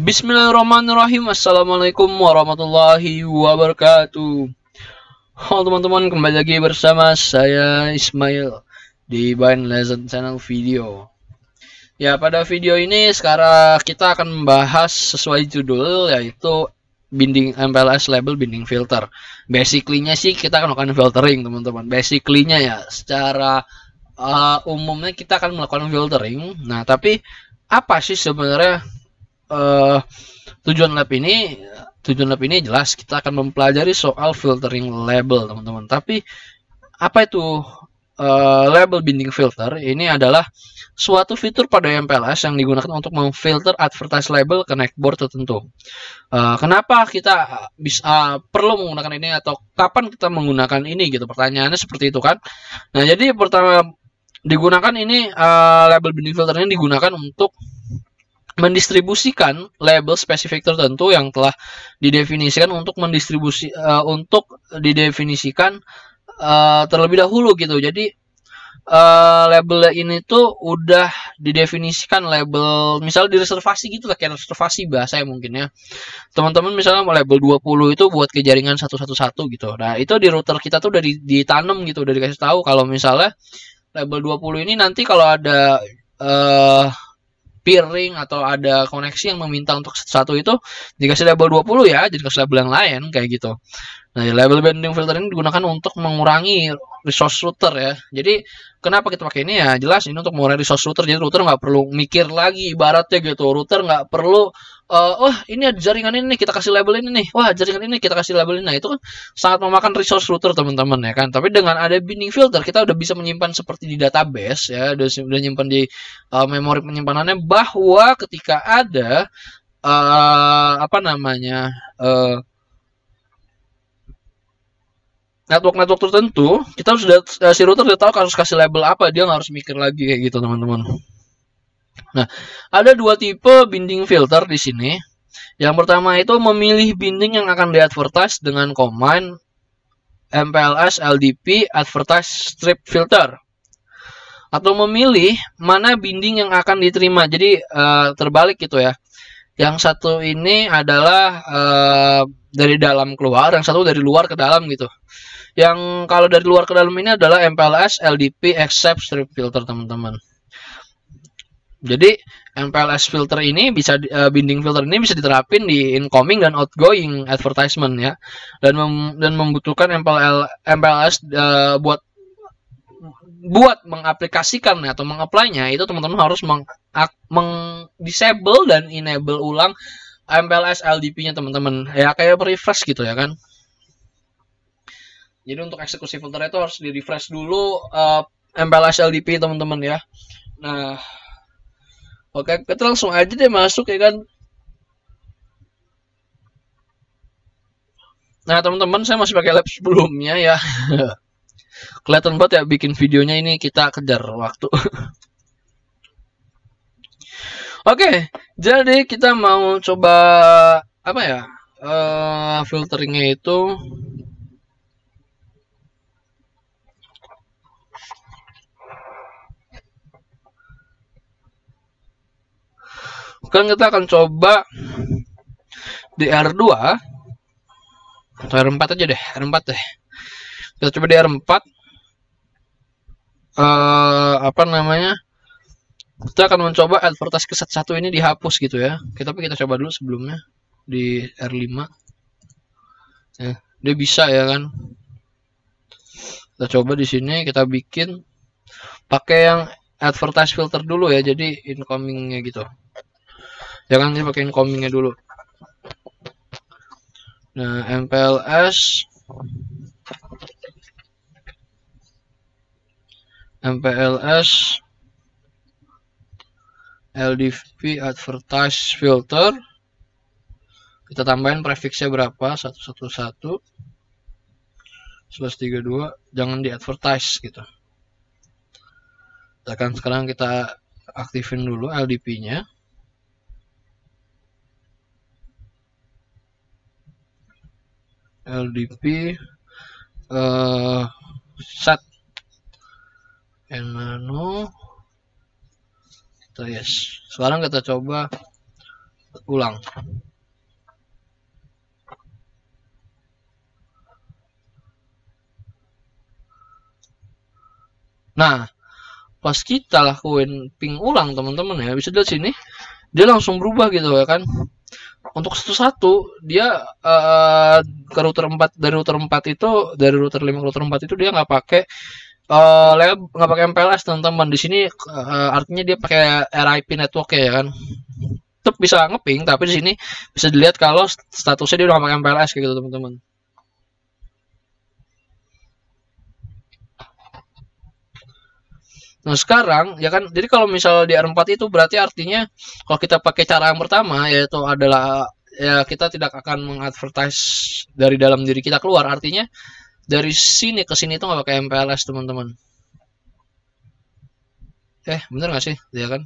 Bismillahirrahmanirrahim. Assalamualaikum warahmatullahi wabarakatuh. Halo teman-teman, kembali lagi bersama saya Ismail di Bind Legend Channel Video. Ya, pada video ini sekarang kita akan membahas sesuai judul, yaitu binding MPLS label binding filter. Basically-nya sih kita akan melakukan filtering, teman-teman. Basically-nya ya secara umumnya kita akan melakukan filtering. Nah, tapi apa sih sebenarnya tujuan lab ini jelas kita akan mempelajari soal filtering label, teman-teman. Tapi apa itu label binding filter? Ini adalah suatu fitur pada MPLS yang digunakan untuk memfilter advertise label ke neckboard tertentu. Kenapa kita bisa perlu menggunakan ini atau kapan kita menggunakan ini gitu? Pertanyaannya seperti itu kan. Nah, jadi pertama digunakan ini label binding filter ini digunakan untuk mendistribusikan label spesifik tertentu yang telah didefinisikan untuk didefinisikan terlebih dahulu gitu. Jadi label ini tuh udah didefinisikan label, misal di reservasi gitu lah, kayak reservasi bahasa ya mungkin ya. Teman-teman misalnya mau label 20 itu buat ke jaringan 111 gitu. Nah, itu di router kita tuh udah ditanam gitu, udah dikasih tahu kalau misalnya label 20 ini nanti kalau ada peering atau ada koneksi yang meminta untuk satu itu dikasih label 20 ya, jadi kasih label yang lain kayak gitu. Nah, label binding filter ini digunakan untuk mengurangi resource router ya. Jadi kenapa kita pakai ini ya? Jelas ini untuk mengurangi resource router. Jadi router nggak perlu mikir lagi ibaratnya gitu. Router nggak perlu ini ada jaringan ini kita kasih label ini nih. Wah, jaringan ini kita kasih label ini. Nah, itu kan sangat memakan resource router teman-teman ya kan. Tapi dengan ada binding filter kita udah bisa menyimpan seperti di database ya, udah nyimpan di memori penyimpanannya, bahwa ketika ada network tertentu, kita sudah si router sudah tahu harus kasih label apa, dia nggak harus mikir lagi kayak gitu teman-teman. Nah, ada dua tipe binding filter di sini. Yang pertama itu memilih binding yang akan diadvertise dengan command MPLS LDP advertise strip filter, atau memilih mana binding yang akan diterima. Jadi terbalik gitu ya. Yang satu ini adalah dari dalam keluar, yang satu dari luar ke dalam gitu. Yang kalau dari luar ke dalam ini adalah MPLS LDP accept strip filter, teman-teman. Jadi MPLS filter ini bisa binding filter ini bisa diterapin di incoming dan outgoing advertisement ya, dan membutuhkan MPLS buat mengaplikasikan atau mengapply-nya itu teman-teman harus disable dan enable ulang MPLS LDP-nya teman-teman ya, kayak refresh gitu ya kan. Jadi untuk eksekusi filter itu harus di refresh dulu MPLS LDP teman-teman ya. Nah, oke, kita langsung aja deh masuk ya kan. Nah teman-teman, saya masih pakai lab sebelumnya ya. Kelihatan banget ya bikin videonya ini, kita kejar waktu. Oke, jadi kita mau coba apa ya, filteringnya itu kan kita akan coba di R2 atau R4 aja deh, R4 deh. Kita coba di R4 kita akan mencoba advertise ke satu ini dihapus gitu ya. Tapi kita coba dulu sebelumnya di R5 ya, dia bisa ya kan. Kita coba di sini, kita bikin pakai yang advertise filter dulu ya, jadi incomingnya gitu. Jangan sih pakai incomingnya dulu. Nah, MPLS LDP advertise filter, kita tambahin prefixnya berapa, 111 1132, jangan di advertise gitu. Sekarang kita aktifin dulu LDP-nya. LDP set and nano kita yes. Sekarang kita coba ulang. Nah, pas kita lakuin ping ulang teman-teman ya, bisa lihat sini dia langsung berubah gitu ya kan. Untuk satu-satu dia ke router 4, dari router 4 itu, dari router 5 ke router 4 itu dia nggak pakai nggak pakai MPLS teman-teman. Di sini artinya dia pakai RIP network ya kan. Tetap bisa ngeping, tapi di sini bisa dilihat kalau statusnya dia udah nggak pakai MPLS kayak gitu teman-teman. Nah sekarang ya kan, jadi kalau misal di R4 itu berarti artinya kalau kita pakai cara yang pertama, yaitu adalah ya kita tidak akan mengadvertise dari dalam diri kita keluar, artinya dari sini ke sini itu nggak pakai MPLS teman-teman. Bener nggak sih ya kan?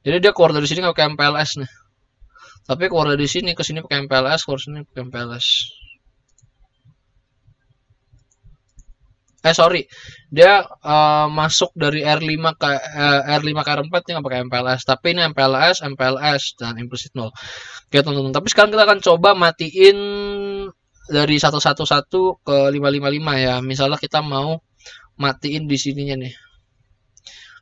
Jadi dia keluar dari sini nggak pakai MPLS nih, tapi keluar dari sini ke sini pakai MPLS, keluar sini pakai MPLS. Sorry, dia masuk dari R5 ke R4 dia nggak pakai MPLS, tapi ini MPLS dan implicit null. Oke teman-teman, tapi sekarang kita akan coba matiin dari 111 ke 555 ya. Misalnya kita mau matiin di sininya nih.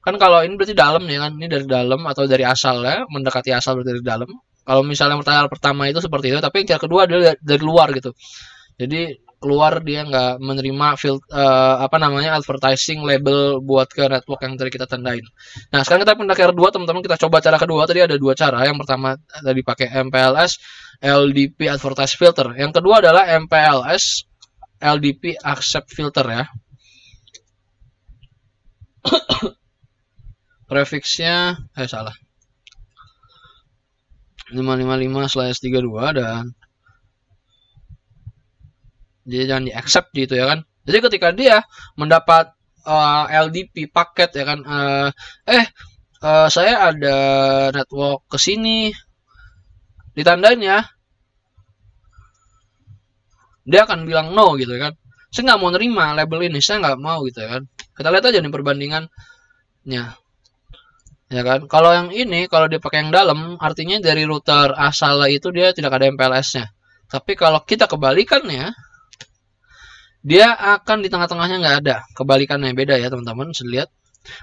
Kan kalau ini berarti dalam nih kan, ini dari dalam atau dari asal ya, mendekati asal dari dalam. Kalau misalnya pertama itu seperti itu, tapi yang kedua adalah dari luar gitu. Jadi keluar dia nggak menerima advertising label buat ke network yang tadi kita tandain. Nah sekarang kita pindah ke R2 teman-teman, kita coba cara kedua. Tadi ada dua cara, yang pertama tadi pakai MPLS LDP advertise filter, yang kedua adalah MPLS LDP accept filter ya. Prefixnya salah 555/32 dan dia jangan di accept gitu ya kan. Jadi ketika dia mendapat LDP paket ya kan, saya ada network ke sini, ditandain ya, dia akan bilang no gitu ya kan. Saya nggak mau nerima label ini, saya nggak mau gitu ya kan. Kita lihat aja nih perbandingannya ya kan. Kalau yang ini, kalau dia pakai yang dalam, artinya dari router asal itu dia tidak ada MPLS-nya. Tapi kalau kita kebalikannya, dia akan di tengah-tengahnya nggak ada. Kebalikannya beda ya teman-teman, bisa lihat.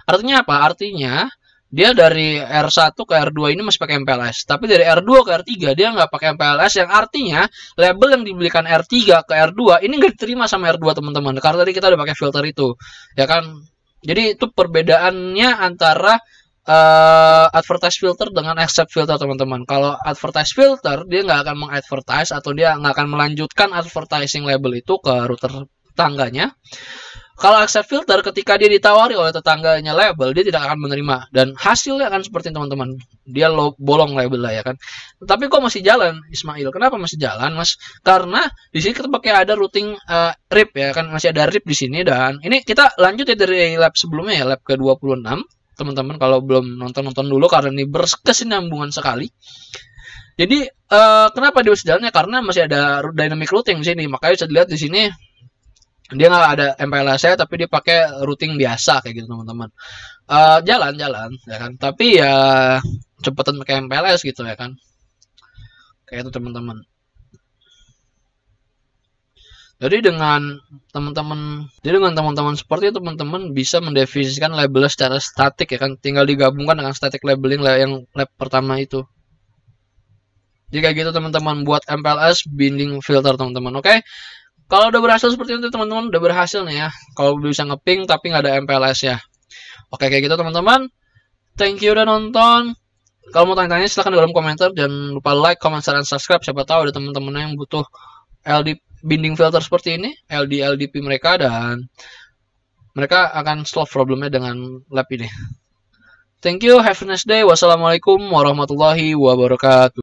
Artinya apa? Artinya dia dari R1 ke R2 ini masih pakai MPLS, tapi dari R2 ke R3 dia nggak pakai MPLS, yang artinya label yang dibelikan R3 ke R2 ini nggak diterima sama R2 teman-teman, karena tadi kita udah pakai filter itu ya kan. Jadi itu perbedaannya antara advertise filter dengan accept filter teman-teman. Kalau advertise filter dia nggak akan mengadvertise atau dia nggak akan melanjutkan advertising label itu ke router tetangganya. Kalau accept filter, ketika dia ditawari oleh tetangganya label, dia tidak akan menerima, dan hasilnya akan seperti teman-teman, dia bolong label lah ya kan. Tapi kok masih jalan Ismail? Kenapa masih jalan mas? Karena di sini kita pakai ada routing RIP ya kan, masih ada RIP di sini. Dan ini kita lanjut ya dari lab sebelumnya ya, lab ke-26 teman-teman. Kalau belum nonton dulu karena ini berkesinambungan sekali. Jadi kenapa dia masih jalannya? Karena masih ada dynamic routing di sini. Makanya bisa dilihat di sini dia nggak ada MPLS-nya, tapi dia pakai routing biasa kayak gitu teman-teman. Jalan ya kan. Tapi ya cepetan pakai MPLS gitu ya kan. Kayak itu teman-teman. Jadi dengan teman-teman seperti itu, teman-teman bisa mendefinisikan label secara statik ya kan, tinggal digabungkan dengan static labeling yang lab pertama itu. Jadi kayak gitu teman-teman buat MPLS binding filter teman-teman. Oke. Kalau udah berhasil seperti itu teman-teman, udah berhasil nih ya. Kalau bisa ngeping tapi nggak ada MPLS ya. Oke kayak gitu teman-teman. Thank you udah nonton. Kalau mau tanya-tanya silahkan di kolom komentar. Jangan lupa like, comment, share, dan subscribe. Siapa tahu ada teman-teman yang butuh LD binding filter seperti ini, LDP mereka, dan mereka akan solve problemnya dengan lab ini. Thank you, have a nice day. Wassalamualaikum warahmatullahi wabarakatuh.